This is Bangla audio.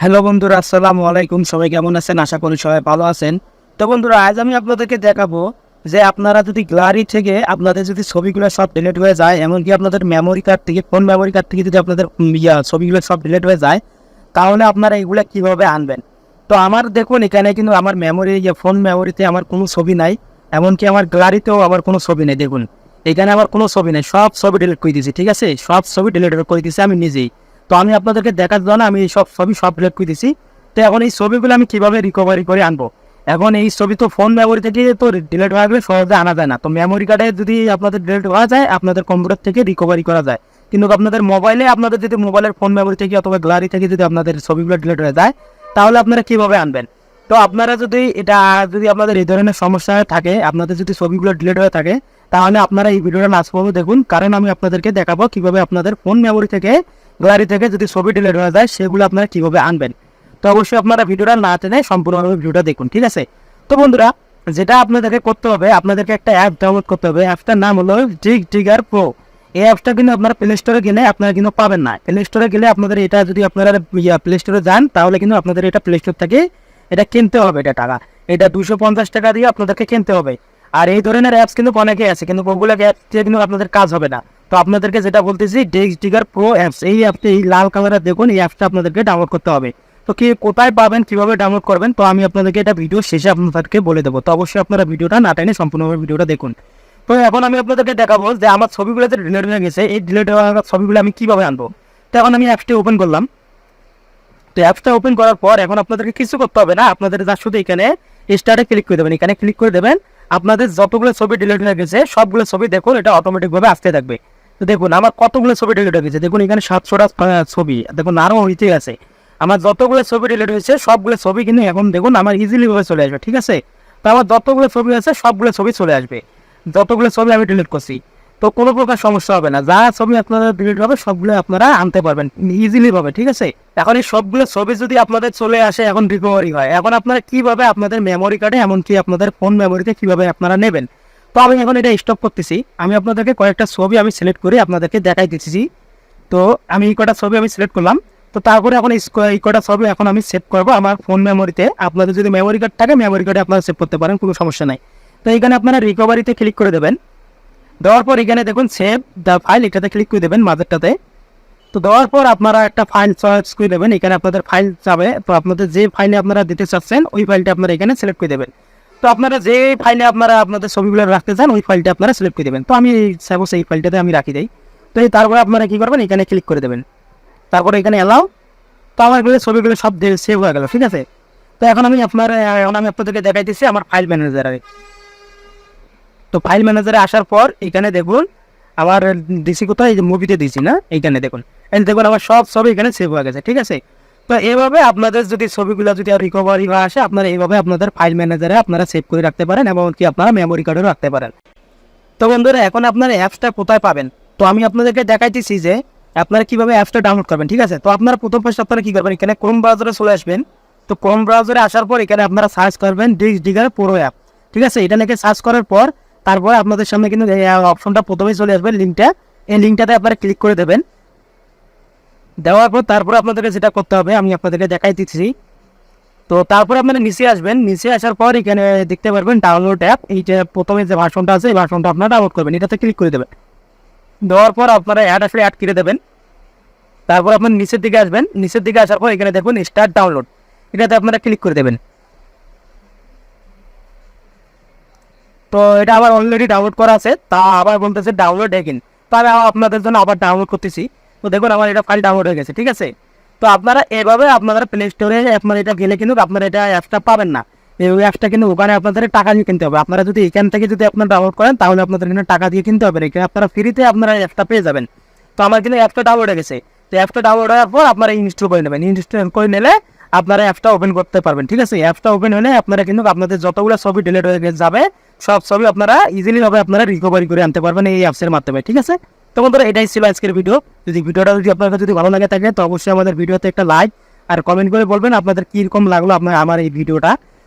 হ্যালো বন্ধুরা, আসসালামু আলাইকুম। সবাই কেমন আছেন? আশা করি সবাই ভালো আছেন। তো বন্ধুরা, আজ আমি আপনাদেরকে দেখাবো যে আপনারা যদি গ্যালারি থেকে আপনাদের যদি ছবিগুলো সব ডিলিট হয়ে যায়, এমনকি আপনাদের মেমোরি কার্ড থেকে, ফোন মেমোরি কার্ড থেকে যদি আপনাদের ছবিগুলো সব ডিলিট হয়ে যায়, তাহলে আপনারা এগুলো কিভাবে আনবেন। তো আমার দেখুন, এখানে কিন্তু আমার ফোন মেমোরিতে আমার কোনো ছবি নাই, এমনকি আমার গ্যালারিতেও আমার কোনো ছবি নেই। দেখুন, এখানে আমার কোনো ছবি নেই, সব ছবি ডিলিট করে দিয়েছি। ঠিক আছে, সব ছবি ডিলিট করে দিয়েছি আমি নিজেই। তো আমি আপনাদেরকে দেখার জন্য আমি এই সব ছবি সব ডিলিট করে দিয়েছি। তো এখন এই ছবিগুলো আমি কিভাবে রিকভারি করে আনবো। এখন এই ছবি তো ফোন মেমোরি থেকে তো ডিলিট হয়ে গেলে সহজে আনা যায় না। তো মেমোরি কার্ডে যদি আপনাদের ডিলিট হওয়া যায়, আপনাদের কম্পিউটার থেকে রিকভারি করা যায়। কিন্তু আপনাদের মোবাইলে, আপনাদের যদি মোবাইলের ফোন মেমোরি থেকে অথবা গ্যালারি থেকে যদি আপনাদের ছবিগুলো ডিলিট হয়ে যায়, তাহলে আপনারা কিভাবে আনবেন। তো আপনারা যদি আপনাদের এই ধরনের সমস্যা থাকে, আপনাদের যদি ছবিগুলো ডিলিট হয়ে থাকে, তাহলে আপনারা এই ভিডিওটা না পর্যন্ত দেখুন, কারণ আমি আপনাদেরকে দেখাবো কিভাবে আপনাদের ফোন মেমোরি থেকে, গ্যালারি থেকে যদি ছবি ডিলিট হয়ে যায়, সেগুলো আপনারা কিভাবে আনবেন। তো অবশ্যই আপনারা ভিডিওটা না টেনে সম্পূর্ণভাবে ভিডিওটা দেখুন। ঠিক আছে, তো বন্ধুরা, যেটা আপনাদেরকে করতে হবে, আপনাদেরকে একটা অ্যাপ ডাউনলোড করতে হবে। অ্যাপটার নাম হলো ডিগার প্রো। এই অ্যাপটা কিন্তু আপনারা প্লে স্টোরে গেলে আপনারা কিন্তু পাবেন না। প্লে স্টোরে গেলে আপনাদের এটা যদি আপনারা প্লে স্টোরে যান, তাহলে কিন্তু আপনাদের এটা প্লে স্টোর থেকে এটা কিনতে হবে। এটা 250 টাকা দিয়ে আপনাদেরকে কিনতে হবে। আর এই ধরনের অ্যাপস কিন্তু অনেকে আছে, কিন্তু ওগুলো অ্যাপস দিয়ে কিন্তু আপনাদের কাজ হবে না। তো আপনাদেরকে যেটা বলতেছি, ডিগার প্রো অ্যাপস, এই অ্যাপটা এই লাল কালারের দেখুন, এই অ্যাপটা আপনাদেরকে ডাউনলোড করতে হবে। তো কোথায় পাবেন, কিভাবে ডাউনলোড করবেন, তো আমি আপনাদেরকে এটা ভিডিও শেষে আপনাদেরকে বলে দেবো। তো অবশ্যই আপনারা ভিডিওটা না টেনে সম্পূর্ণভাবে ভিডিওটা দেখুন। তো এখন আমি আপনাদেরকে দেখাবো যে আমার ছবিগুলো যে ডিলিট হয়ে গেছে, এই ডিলিট হওয়া ছবিগুলো আমি কিভাবে আনবো। তো এখন আমি অ্যাপসটি ওপেন করলাম। তো অ্যাপসটা ওপেন করার পর এখন আপনাদেরকে কিছু করতে হবে না, আপনাদের যা শুধু এখানে স্টার্টে ক্লিক করে দেবেন। এখানে ক্লিক করে দেবেন, আপনাদের যতগুলো ছবি ডিলিট হয়ে গেছে সবগুলো ছবি দেখুন, এটা অটোমেটিকভাবে আসতে থাকবে। তো দেখুন আমার কতগুলো ছবি ডিলিট হয়ে গেছে, দেখুন এখানে 700টা ছবি, দেখুন আরও হইতে আছে। আমার যতগুলো ছবি ডিলিট হয়েছে সবগুলো ছবি কিন্তু এখন দেখুন আমার ইজিলি ভাবে চলে আসবে। ঠিক আছে, তো আমার যতগুলো ছবি আছে সবগুলো ছবি চলে আসবে, যতগুলো ছবি আমি ডিলিট করছি। তো কোনো প্রকার সমস্যা হবে না, যা ছবি আপনাদের ডিলিট হবে সবগুলো আপনারা আনতে পারবেন ইজিলি ভাবে। ঠিক আছে, এখন এই সবগুলো ছবি যদি আপনাদের চলে আসে, এখন রিকভারি হয়, এখন আপনারা কিভাবে আপনাদের মেমোরি কার্ডে, এমনকি আপনাদের ফোন মেমোরিতে কিভাবে আপনারা নেবেন। তো আমি এখন এটা স্টপ করতেছি। আমি আপনাদেরকে কয়েকটা ছবি আমি সিলেক্ট করে আপনাদেরকে দেখাই দিচ্ছি। তো আমি এই কটা ছবি আমি সিলেক্ট করলাম। তো তারপরে এখন এই কটা ছবি এখন আমি সেভ করবো আমার ফোন মেমোরিতে। আপনাদের যদি মেমোরি কার্ড থাকে, মেমোরি কার্ডে আপনারা সেভ করতে পারেন, কোনো সমস্যা নাই। তো এখানে আপনারা রিকভারিতে ক্লিক করে দেবেন। দেওয়ার পর এখানে দেখুন সেভ দ্য ফাইল, এটাতে ক্লিক করে দেবেন মাঝেরটাতে। তো দেওয়ার পর আপনারা একটা ফাইল চয়েস করে দেবেন। এখানে আপনাদের ফাইল যাবে, তো আপনাদের যে ফাইলে আপনারা দিতে চাচ্ছেন ওই ফাইলটা আপনারা এখানে সিলেক্ট করে দেবেন। তো আপনারা যে ফাইলে আপনারা আপনাদের ছবিগুলো রাখতে চান ওই ফাইলটা আপনারা সিলেক্ট করে দেবেন। তো আমি সাপোজ এই ফাইলটাতে আমি রাখি দেই। তো তারপরে আপনারা কী করবেন, এখানে ক্লিক করে দেবেন, তারপরে এখানে অ্যালাউ। তো আমার ছবিগুলো সব সেভ হয়ে গেল। ঠিক আছে, তো এখন আমি আপনাদেরকে দেখাইতেছি আমার ফাইল ম্যানেজারে। তো ফাইল ম্যানেজারে আসার পর এখানে দেখুন আমার ডিসি কোথায়, এই যে মুভিতে দিছি না, এইখানে দেখুন, এই দেখুন আমার সব ছবি এখানে সেভ হয়ে গেছে। ঠিক আছে, তো এইভাবে আপনাদের যদি ছবিগুলো যদি রিকভারি হয়ে আসে, আপনারা এইভাবে আপনাদের ফাইল ম্যানেজারে আপনারা সেভ করে রাখতে পারেন, এমনকি আপনারা মেমোরি কার্ডেও রাখতে পারেন। তো বন্ধুরা, এখন আপনারা অ্যাপসটা কোথায় পাবেন, তো আমি আপনাদেরকে দেখাইতেছি যে আপনারা কীভাবে অ্যাপসটা ডাউনলোড করবেন। ঠিক আছে, তো আপনারা প্রথম ফার্স্ট আপনারা কী করবেন, এখানে ক্রোম ব্রাউজারে চলে আসবেন। তো ক্রোম ব্রাউজারে আসার পর এখানে আপনারা সার্চ করবেন ডিগার প্রো অ্যাপ। ঠিক আছে, এটা লিখে সার্চ করার পর তারপরে আপনাদের সামনে কিন্তু এই অপশনটা প্রথমেই চলে আসবে, লিঙ্কটা। এই লিঙ্কটাতে আপনারা ক্লিক করে দেবেন। দেওয়ার পর তারপরে আপনাদেরকে যেটা করতে হবে আমি আপনাদেরকে দেখাই দিচ্ছি। তো তারপরে আপনারা নিচে আসবেন, নিচে আসার পর এখানে দেখতে পারবেন ডাউনলোড অ্যাপ। এইটা প্রথমে যে ভার্সনটা আছে এই ভার্সনটা আপনারা ডাউনলোড করবেন, এটাতে ক্লিক করে দেবেন। দেওয়ার পর আপনারা অ্যাড আসলে অ্যাড করে দেবেন। তারপর আপনার নিচের দিকে আসবেন, নিচের দিকে আসার পর এখানে দেখুন স্টার্ট ডাউনলোড, এটাতে আপনারা ক্লিক করে দেবেন। তো এটা আবার অলরেডি ডাউনলোড করা আছে, তা আবার বলতেছে ডাউনলোড এগেইন। তো আমি আপনাদের জন্য আবার ডাউনলোড করতেছি। তো দেখুন আমার এটা ফাইল ডাউনলোড হয়ে গেছে। ঠিক আছে, তো আপনারা এভাবে আপনারা প্লে স্টোরে আপনারা এটা গেলে কিন্তু আপনারা এটা অ্যাপসটা পাবেন না। এই অ্যাপসটা কিন্তু ওখানে আপনাদের টাকা দিয়ে কিনতে হবে। আপনারা যদি এখান থেকে যদি আপনারা ডাউনলোড করেন, তাহলে আপনাদের এখানে টাকা দিয়ে কিনতে হবে, এখানে আপনারা ফ্রিতে আপনারা অ্যাপসটা পেয়ে যাবেন। তো আমার কিন্তু অ্যাপসটা ডাউনলোড হয়ে গেছে। তো অ্যাপসটা ডাউনলোড হওয়ার পর আপনারা ইনস্টল করে নেবেন। ইনস্টল করে নিলে আপনারা অ্যাপসটা ওপেন করতে পারবেন। ঠিক আছে, অ্যাপসটা ওপেন হলে আপনারা কিন্তু আপনাদের যতগুলো ছবি ডিলিট হয়ে যাবে সব ছবি আপনারা ইজিলি ভাবে আপনারা রিকভারি করে আনতে পারবেন এই অ্যাপসের মাধ্যমে। ঠিক আছে, তো বন্ধুরা এটাই ছিল আজকের ভিডিও। ভিডিওটা যদি আপনার কাছে যদি ভালো লাগে থাকে, তো অবশ্যই আমাদের ভিডিওতে একটা লাইক আর কমেন্ট করে বলবেন আপনাদের কীরকম লাগলো আমার এই ভিডিওটা।